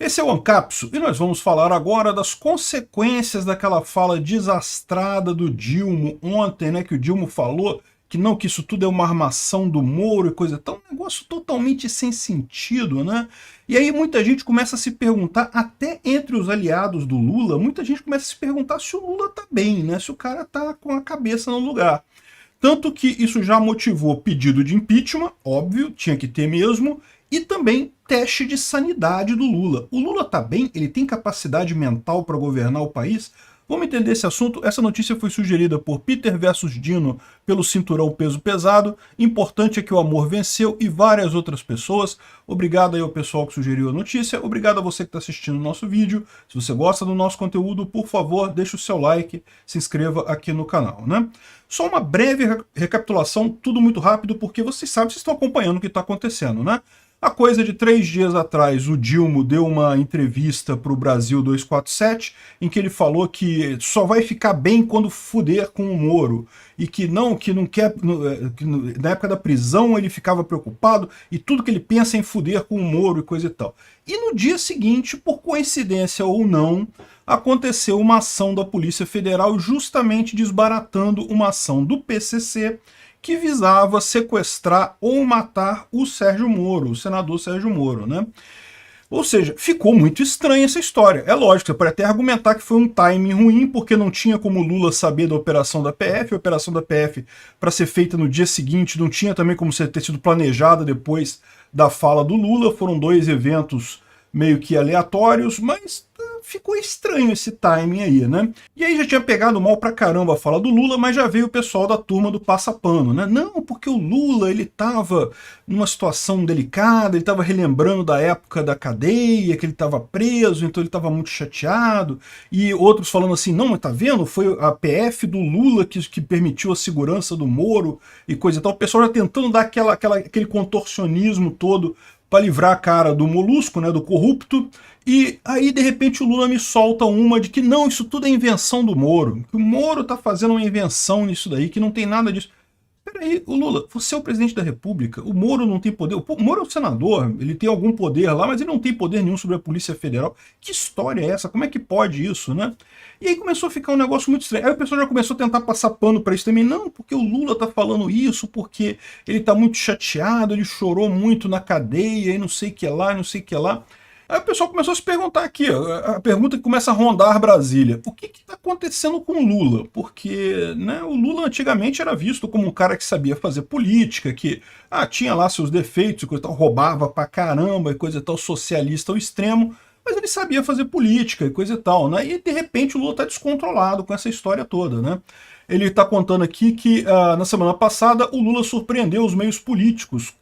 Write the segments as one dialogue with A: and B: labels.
A: Esse é o Ancapso e nós vamos falar agora das consequências daquela fala desastrada do Dilma ontem, né? Que o Dilma falou que não, que isso tudo é uma armação do Moro e coisa tal, um negócio totalmente sem sentido, né? E aí muita gente começa a se perguntar, até entre os aliados do Lula, muita gente começa a se perguntar se o Lula tá bem, né? Se o cara tá com a cabeça no lugar. Tanto que isso já motivou pedido de impeachment, óbvio, tinha que ter mesmo, e também teste de sanidade do Lula. O Lula tá bem? Ele tem capacidade mental para governar o país? Vamos entender esse assunto. Essa notícia foi sugerida por Peter versus Dino pelo Cinturão Peso Pesado. Importante é que o amor venceu e várias outras pessoas. Obrigado aí ao pessoal que sugeriu a notícia. Obrigado a você que está assistindo o nosso vídeo. Se você gosta do nosso conteúdo, por favor, deixe o seu like, se inscreva aqui no canal, né? Só uma breve recapitulação, tudo muito rápido, porque vocês sabem, vocês estão acompanhando o que está acontecendo, né? A coisa de 3 dias atrás, o Dilma deu uma entrevista para o Brasil 247, em que ele falou que só vai ficar bem quando fuder com o Moro. E que não quer... Que na época da prisão ele ficava preocupado e tudo que ele pensa é em fuder com o Moro e coisa e tal. E no dia seguinte, por coincidência ou não, aconteceu uma ação da Polícia Federal justamente desbaratando uma ação do PCC que visava sequestrar ou matar o Sérgio Moro, o senador Sérgio Moro, né? Ou seja, ficou muito estranha essa história. É lógico, você pode até argumentar que foi um timing ruim, porque não tinha como Lula saber da operação da PF, a operação da PF, para ser feita no dia seguinte, não tinha também como ter sido planejada depois da fala do Lula, foram 2 eventos meio que aleatórios, mas ficou estranho esse timing aí, né? E aí já tinha pegado mal pra caramba a fala do Lula, mas já veio o pessoal da turma do passapano, né? Não, porque o Lula, ele tava numa situação delicada, ele tava relembrando da época da cadeia, que ele tava preso, então ele tava muito chateado, e outros falando assim, não, mas tá vendo? Foi a PF do Lula que permitiu a segurança do Moro e coisa e tal. O pessoal já tentando dar aquele contorcionismo todo para livrar a cara do molusco, né, do corrupto, e aí de repente o Lula me solta uma de que não, isso tudo é invenção do Moro, que o Moro tá fazendo uma invenção nisso daí, que não tem nada disso. Peraí, o Lula, você é o presidente da República, o Moro não tem poder, o Moro é o senador, ele tem algum poder lá, mas ele não tem poder nenhum sobre a Polícia Federal. Que história é essa? Como é que pode isso, né? E aí começou a ficar um negócio muito estranho. Aí o pessoal já começou a tentar passar pano para isso também. Não, porque o Lula tá falando isso, porque ele tá muito chateado, ele chorou muito na cadeia, e não sei o que lá, não sei o que lá. Aí o pessoal começou a se perguntar aqui, ó, a pergunta que começa a rondar Brasília. O que está acontecendo com o Lula? Porque, né, o Lula antigamente era visto como um cara que sabia fazer política, que tinha lá seus defeitos, e coisa tal, roubava pra caramba e coisa e tal, socialista ao extremo, mas ele sabia fazer política e coisa e tal, né? E de repente o Lula está descontrolado com essa história toda, né? Ele está contando aqui que na semana passada o Lula surpreendeu os meios políticos,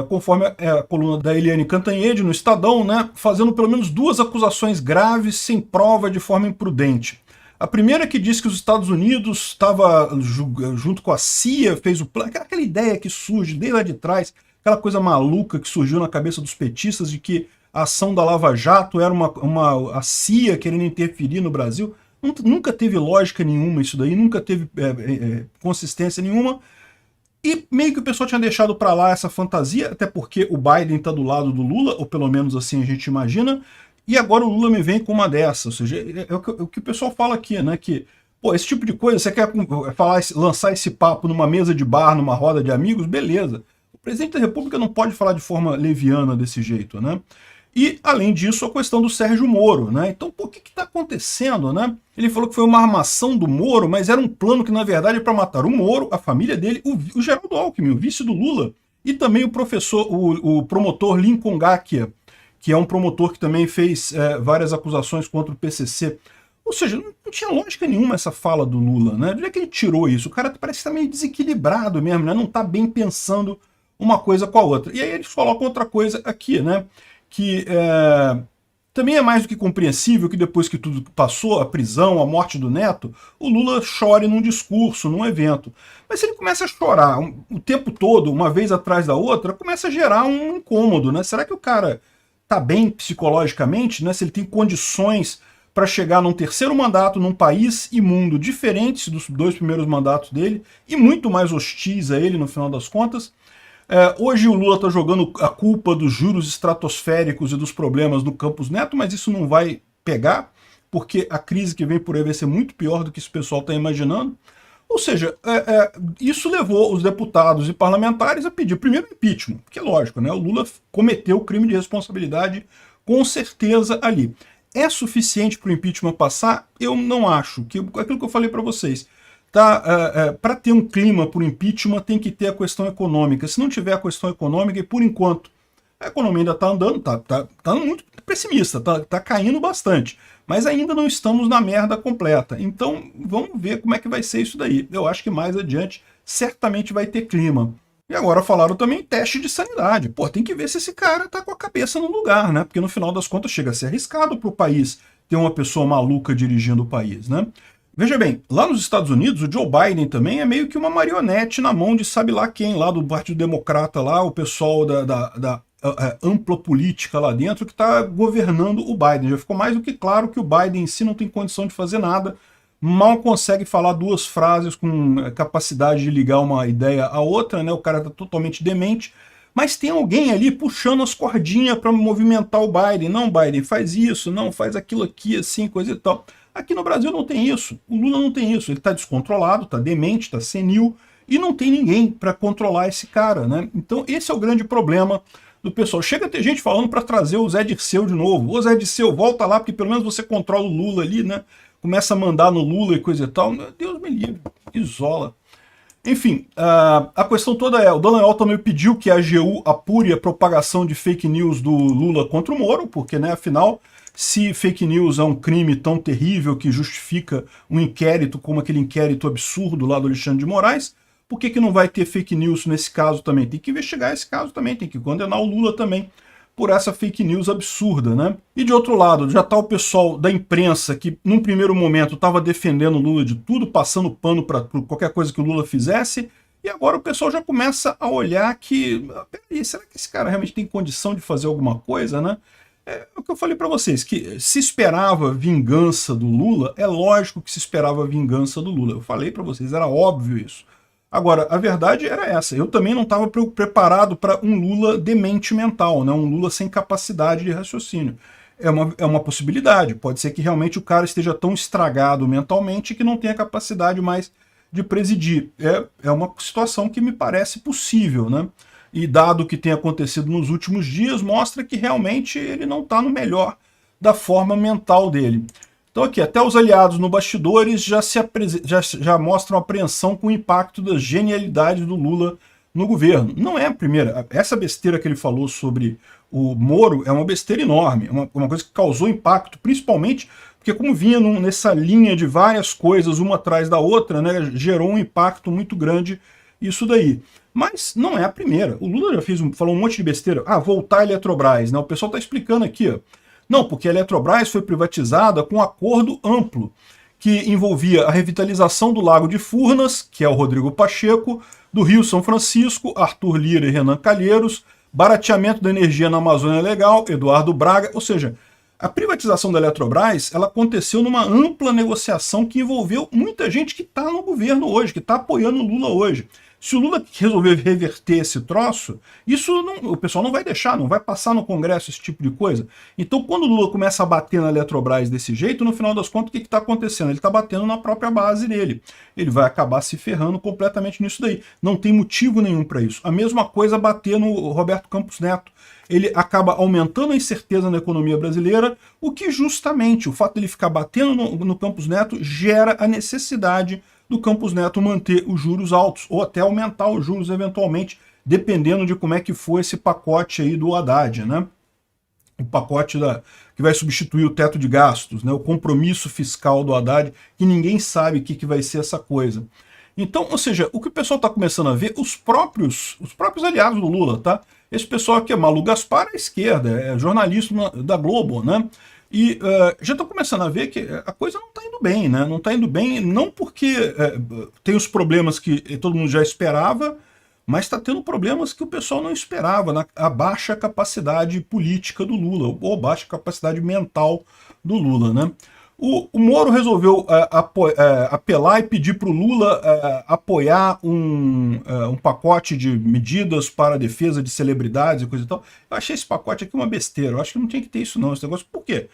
A: conforme a coluna da Eliane Cantanhede no Estadão, né, fazendo pelo menos 2 acusações graves sem prova de forma imprudente. A primeira que diz que os Estados Unidos estava junto com a CIA, fez o plano, aquela ideia que surge desde lá de trás, aquela coisa maluca que surgiu na cabeça dos petistas de que a ação da Lava Jato era a CIA querendo interferir no Brasil. Nunca teve lógica nenhuma isso daí, nunca teve consistência nenhuma, e meio que o pessoal tinha deixado para lá essa fantasia, até porque o Biden está do lado do Lula, ou pelo menos assim a gente imagina, e agora o Lula me vem com uma dessa, ou seja, é o que o pessoal fala aqui, né, que, pô, esse tipo de coisa, você quer lançar esse papo numa mesa de bar, numa roda de amigos, beleza. O presidente da República não pode falar de forma leviana desse jeito, né? E, além disso, a questão do Sérgio Moro, né? Então, por que está acontecendo, né? Ele falou que foi uma armação do Moro, mas era um plano que, na verdade, é para matar o Moro, a família dele, o Geraldo Alckmin, o vice do Lula, e também o promotor Lincoln Gakia, que é um promotor que também fez várias acusações contra o PCC. Ou seja, não tinha lógica nenhuma essa fala do Lula, né? De onde é que ele tirou isso? O cara parece que está meio desequilibrado mesmo, né? Não está bem pensando uma coisa com a outra. E aí eles colocam outra coisa aqui, né? Que também é mais do que compreensível que depois que tudo passou, a prisão, a morte do Neto, o Lula chore num discurso, num evento. Mas se ele começa a chorar o tempo todo, uma vez atrás da outra, começa a gerar um incômodo, né? Será que o cara tá bem psicologicamente, né? Se ele tem condições para chegar num 3º mandato num país e mundo diferentes dos 2 primeiros mandatos dele, e muito mais hostis a ele no final das contas? Hoje o Lula está jogando a culpa dos juros estratosféricos e dos problemas no Campos Neto, mas isso não vai pegar, porque a crise que vem por aí vai ser muito pior do que esse pessoal está imaginando. Ou seja, isso levou os deputados e parlamentares a pedir primeiro impeachment, porque é lógico, né? O Lula cometeu crime de responsabilidade com certeza ali. É suficiente para o impeachment passar? Eu não acho. Aquilo que eu falei para vocês, tá? Para ter um clima para o impeachment tem que ter a questão econômica. Se não tiver a questão econômica, e por enquanto a economia ainda está andando, tá muito pessimista, tá caindo bastante. Mas ainda não estamos na merda completa. Então vamos ver como é que vai ser isso daí. Eu acho que mais adiante certamente vai ter clima. E agora falaram também teste de sanidade. Pô, tem que ver se esse cara tá com a cabeça no lugar, né? Porque no final das contas chega a ser arriscado para o país ter uma pessoa maluca dirigindo o país, né? Veja bem, lá nos Estados Unidos, o Joe Biden também é meio que uma marionete na mão de sabe lá quem, lá do Partido Democrata, lá, o pessoal da ampla política lá dentro que está governando o Biden. Já ficou mais do que claro que o Biden em si não tem condição de fazer nada, mal consegue falar duas frases com capacidade de ligar uma ideia à outra, né? O cara está totalmente demente, mas tem alguém ali puxando as cordinhas para movimentar o Biden. Não, Biden, faz isso, não, faz aquilo aqui, assim, coisa e tal. Aqui no Brasil não tem isso, o Lula não tem isso, ele está descontrolado, está demente, está senil, e não tem ninguém para controlar esse cara, né? Então esse é o grande problema do pessoal. Chega a ter gente falando para trazer o Zé Dirceu de novo. Ô Zé Dirceu, volta lá, porque pelo menos você controla o Lula ali, né? Começa a mandar no Lula e coisa e tal. Deus me livre, isola. Enfim, a questão toda é, o Dallagnol também pediu que a AGU apure a propagação de fake news do Lula contra o Moro, porque, né, afinal, se fake news é um crime tão terrível que justifica um inquérito como aquele inquérito absurdo lá do Alexandre de Moraes, por que não vai ter fake news nesse caso também? Tem que investigar esse caso também, tem que condenar o Lula também por essa fake news absurda, né? E de outro lado, já está o pessoal da imprensa que, num primeiro momento, estava defendendo o Lula de tudo, passando pano para qualquer coisa que o Lula fizesse, e agora o pessoal já começa a olhar que, peraí, será que esse cara realmente tem condição de fazer alguma coisa, né? É o que eu falei para vocês, que se esperava vingança do Lula, é lógico que se esperava vingança do Lula. Eu falei para vocês, era óbvio isso. Agora, a verdade era essa, eu também não estava preparado para um Lula demente mental, né? Um Lula sem capacidade de raciocínio. É uma possibilidade, pode ser que realmente o cara esteja tão estragado mentalmente que não tenha capacidade mais de presidir. É uma situação que me parece possível, né? E dado o que tem acontecido nos últimos dias, mostra que realmente ele não está no melhor da forma mental dele. Então aqui, até os aliados no bastidores já mostram apreensão com o impacto das genialidades do Lula no governo. Não é a primeira. Essa besteira que ele falou sobre o Moro é uma besteira enorme, uma coisa que causou impacto, principalmente porque como vinha nessa linha de várias coisas, uma atrás da outra, né, gerou um impacto muito grande isso daí. Mas não é a primeira. O Lula já falou um monte de besteira. Voltar a Eletrobras, né? O pessoal está explicando aqui, ó. Não, porque a Eletrobras foi privatizada com um acordo amplo, que envolvia a revitalização do Lago de Furnas, que é o Rodrigo Pacheco, do Rio São Francisco, Arthur Lira e Renan Calheiros, barateamento da energia na Amazônia Legal, Eduardo Braga, ou seja, a privatização da Eletrobras ela aconteceu numa ampla negociação que envolveu muita gente que está no governo hoje, que está apoiando o Lula hoje. Se o Lula resolver reverter esse troço, o pessoal não vai deixar, não vai passar no Congresso esse tipo de coisa. Então, quando o Lula começa a bater na Eletrobras desse jeito, no final das contas, o que está acontecendo? Ele está batendo na própria base dele. Ele vai acabar se ferrando completamente nisso daí. Não tem motivo nenhum para isso. A mesma coisa bater no Roberto Campos Neto. Ele acaba aumentando a incerteza na economia brasileira, o que justamente o fato de ele ficar batendo no Campos Neto gera a necessidade do Campos Neto manter os juros altos, ou até aumentar os juros eventualmente, dependendo de como é que for esse pacote aí do Haddad, né? O pacote que vai substituir o teto de gastos, né? O compromisso fiscal do Haddad, que ninguém sabe o que vai ser essa coisa. Então, ou seja, o que o pessoal está começando a ver, os próprios aliados do Lula, tá? Esse pessoal aqui é Malu Gaspar à esquerda, é jornalista da Globo, né? E já estão começando a ver que a coisa não está indo bem, né? Não está indo bem, não porque tem os problemas que todo mundo já esperava, mas está tendo problemas que o pessoal não esperava, a baixa capacidade política do Lula, ou baixa capacidade mental do Lula, né? O Moro resolveu apelar e pedir para o Lula apoiar um pacote de medidas para a defesa de celebridades e coisa e tal. Eu achei esse pacote aqui uma besteira. Eu acho que não tinha que ter isso não, esse negócio. Por quê?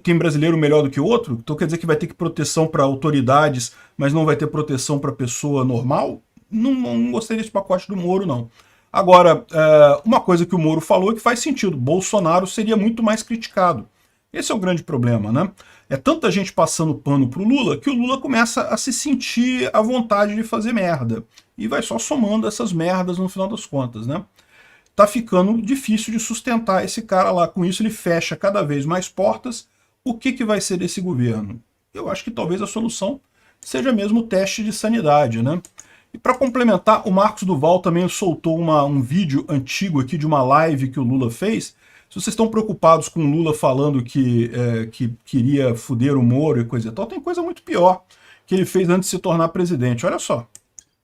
A: Tem brasileiro melhor do que outro? Então quer dizer que vai ter que proteção para autoridades, mas não vai ter proteção para pessoa normal? Não gostei desse pacote do Moro, não. Agora, uma coisa que o Moro falou é que faz sentido. Bolsonaro seria muito mais criticado. Esse é o grande problema, né? É tanta gente passando pano pro Lula que o Lula começa a se sentir à vontade de fazer merda. E vai só somando essas merdas no final das contas, né? Tá ficando difícil de sustentar esse cara lá. Com isso ele fecha cada vez mais portas. O que vai ser desse governo? Eu acho que talvez a solução seja mesmo o teste de sanidade, né? E para complementar, o Marcos Duval também soltou um vídeo antigo aqui de uma live que o Lula fez. Se vocês estão preocupados com o Lula falando que queria foder o Moro e coisa e tal, tem coisa muito pior que ele fez antes de se tornar presidente. Olha só.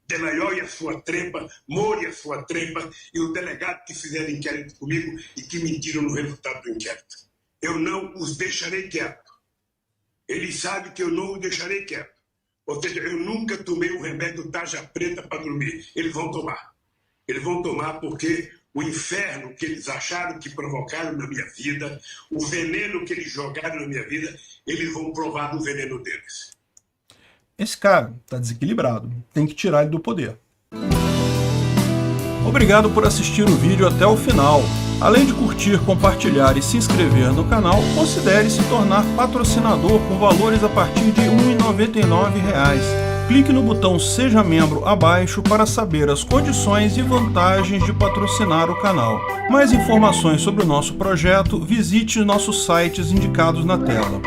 B: Delayol e a sua trepa, Moro e a sua trepa, e o delegado que fizeram inquérito comigo e que mentiram no resultado do inquérito. Eu não os deixarei quieto. Eles sabem que eu não os deixarei quieto. Ou seja, eu nunca tomei o remédio tarja preta para dormir. Eles vão tomar. Eles vão tomar porque o inferno que eles acharam que provocaram na minha vida, o veneno que eles jogaram na minha vida, eles vão provar do veneno deles.
A: Esse cara tá desequilibrado, tem que tirar ele do poder. Obrigado por assistir o vídeo até o final. Além de curtir, compartilhar e se inscrever no canal, considere se tornar patrocinador com valores a partir de R$ 1,99. Clique no botão Seja Membro abaixo para saber as condições e vantagens de patrocinar o canal. Mais informações sobre o nosso projeto, visite nossos sites indicados na tela.